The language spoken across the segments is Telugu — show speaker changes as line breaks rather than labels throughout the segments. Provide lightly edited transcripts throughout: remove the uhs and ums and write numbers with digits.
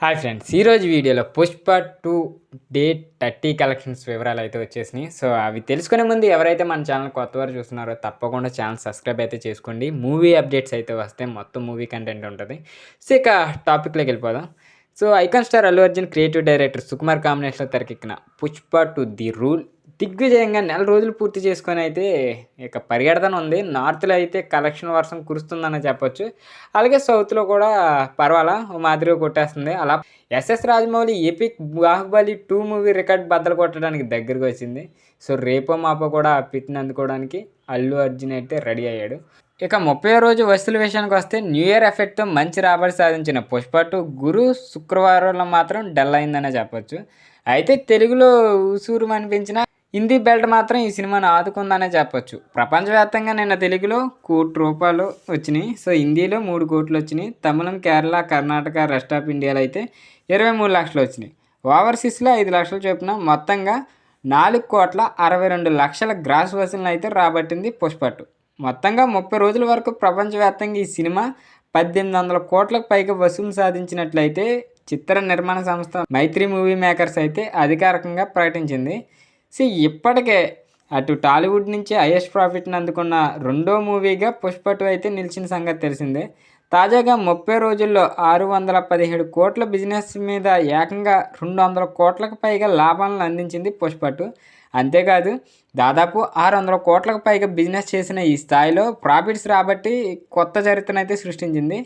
హాయ్ ఫ్రెండ్స్, ఈరోజు వీడియోలో పుష్ప 2 డే 30 కలెక్షన్స్ వివరాలు అయితే వచ్చేసినాయి. సో అవి తెలుసుకునే ముందు ఎవరైతే మన ఛానల్ కొత్తవారు చూస్తున్నారో తప్పకుండా ఛానల్ సబ్స్క్రైబ్ అయితే చేసుకోండి. మూవీ అప్డేట్స్ అయితే వస్తే మొత్తం మూవీ కంటెంట్ ఉంటుంది. సో ఇక టాపిక్లోకి వెళ్ళిపోదాం. So icon star Allu Arjun creative director Sukumar కాంబినేషన్లో తెరకెక్కిన పుష్ప 2 ది రూల్ దిగ్విజయంగా నెల రోజులు పూర్తి చేసుకొని అయితే ఇక పరిగెడతన ఉంది. నార్త్లో అయితే కలెక్షన్ వర్షం కురుస్తుందని చెప్పొచ్చు. అలాగే సౌత్లో కూడా పర్వాలా ఓ మాదిరిగా కొట్టేస్తుంది. అలా S S Rajamouli epic Baahubali 2 movie record బద్దలు కొట్టడానికి దగ్గరకు వచ్చింది. సో రేపో మాపో కూడా పిట్ని అందుకోవడానికి అల్లు అర్జున్ అయితే రెడీ అయ్యాడు. ఇక 30వ రోజు వసూలు విషయానికి వస్తే న్యూ ఇయర్ ఎఫెక్ట్తో మంచి రాబడి సాధించిన పుష్ప 2 గురు శుక్రవారంలో మాత్రం డల్ అయిందనే చెప్పొచ్చు. అయితే తెలుగులో ఊసూరు అనిపించిన హిందీ బెల్ట్ మాత్రం ఈ సినిమాను ఆదుకుందనే చెప్పొచ్చు. ప్రపంచవ్యాప్తంగా నిన్న తెలుగులో ₹1,00,00,000 వచ్చినాయి. సో హిందీలో 3 కోట్లు వచ్చినాయి. తమిళం, కేరళ, కర్ణాటక, రెస్ట్ ఆఫ్ ఇండియాలో అయితే 23 లక్షలు వచ్చినాయి. ఓవర్సీస్లో 5 లక్షలు చొప్పున మొత్తంగా 4,62,00,000 గ్రాస్ వసూలను అయితే రాబట్టింది పుష్ప 2. మొత్తంగా 30 రోజుల వరకు ప్రపంచవ్యాప్తంగా ఈ సినిమా 1,800 కోట్లకు పైగా వసూలు సాధించినట్లయితే చిత్ర నిర్మాణ సంస్థ మైత్రి మూవీ మేకర్స్ అయితే అధికారికంగా ప్రకటించింది. సో ఇప్పటికే అటు టాలీవుడ్ నుంచి హైయెస్ట్ ప్రాఫిట్ని అందుకున్న రెండో మూవీగా పుష్ప 2 అయితే నిలిచిన సంగతి తెలిసిందే. తాజాగా 30 రోజుల్లో 617 కోట్ల బిజినెస్ మీద ఏకంగా 200 కోట్లకు పైగా లాభాలను అందించింది పుష్ప 2. అంతేకాదు దాదాపు 600 కోట్లకు పైగా బిజినెస్ చేసిన ఈ స్థాయిలో ప్రాఫిట్స్ రాబట్టి కొత్త చరిత్రను అయితే సృష్టించింది.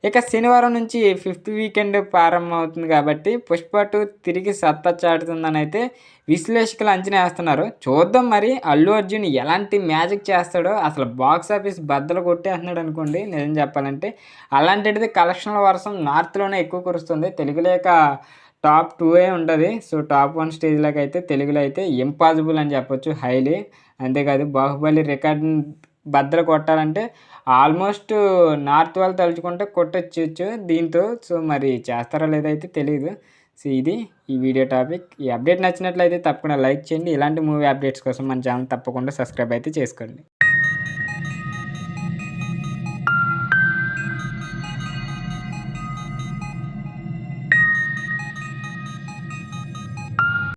ఇక శనివారం నుంచి 5th వీకెండ్ ప్రారంభమవుతుంది కాబట్టి పుష్ప 2 తిరిగి సత్తా చాటుతుందని అయితే విశ్లేషకులు అంచనా వేస్తున్నారు. చూద్దాం మరి అల్లు అర్జున్ ఎలాంటి మ్యాజిక్ చేస్తాడో. అసలు బాక్స్ ఆఫీస్ బద్దలు కొట్టేస్తున్నాడు అనుకోండి నిజం చెప్పాలంటే. అలాంటిది కలెక్షన్ల వర్షం నార్త్లోనే ఎక్కువ కురుస్తుంది. తెలుగులో ఇక టాప్ 2 ఉంటుంది. సో టాప్ 1 స్టేజ్లోకి అయితే తెలుగులో అయితే ఇంపాసిబుల్ అని చెప్పొచ్చు హైలీ. అంతేకాదు బాహుబలి రికార్డుని బద్దలు కొట్టాలంటే ఆల్మోస్ట్ నార్త్ వాళ్ళు తలుచుకుంటే కొట్టొచ్చు దీంతో. సో మరి చేస్తారో లేదో అయితే తెలియదు. సో ఇది ఈ వీడియో టాపిక్. ఈ అప్డేట్ నచ్చినట్లయితే తప్పకుండా లైక్ చేయండి. ఇలాంటి మూవీ అప్డేట్స్ కోసం మన ఛానల్ తప్పకుండా సబ్స్క్రైబ్ అయితే చేసుకోండి.